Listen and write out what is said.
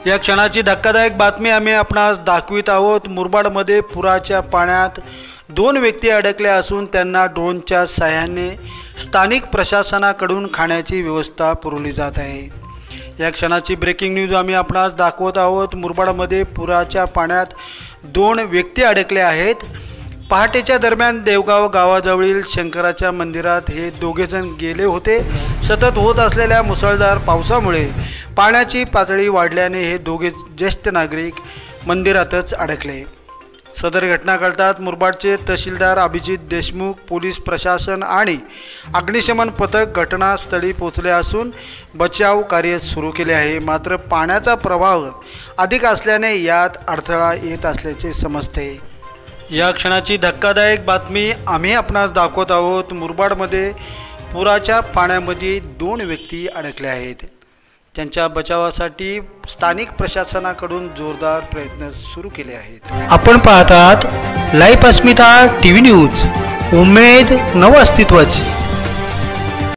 या क्षणाची धक्कादायक बातमी आम्ही आपणास दाखवित आहोत। मुरबाडमध्ये पुराच्या पाण्यात 2 व्यक्ती अडकल्या असून त्यांना ड्रोनच्या सहाय्याने स्थानिक प्रशासनाकडून खाण्याची व्यवस्था पुरवली जात आहे। या क्षणाची ब्रेकिंग न्यूज आम्ही आपणास दाखवत आहोत। मुरबाडमध्ये पुराच्या पाण्यात 2 व्यक्ती अडकले आहेत। पहाटेच्या दरम्यान देवगाव गावाजवळील शंकराच्या मंदिरात हे दोघेजण गेले होते। सतत होत असलेल्या मुसळधार पावसामुळे पाण्याची पातळी वाढल्याने हे दोघे ज्येष्ठ नागरिक मंदिरातच अडकले। सदर घटना कळताच मुरबाडचे तहसीलदार अभिजित देशमुख, पोलीस प्रशासन आणि अग्निशमन पथक घटनास्थळी पोहोचले असून बचाव कार्य सुरू केले आहे। मात्र पाण्याचा प्रवाह अधिक असल्याने यात अडथळा येत असल्याचे समजते। या क्षणाची धक्कादायक बातमी आम्ही आपणास दाखवत आहोत। मुरबाडमध्ये पुराच्या पाण्यामध्ये 2 व्यक्ती अडकले आहेत। त्यांच्या बचावासाठी स्थानिक प्रशासनाकडून जोरदार प्रयत्न सुरू केले आहेत। आपण पाहतात लाईव्ह अस्मिता टीव्ही न्यूज, उमेद नव अस्तित्वाची।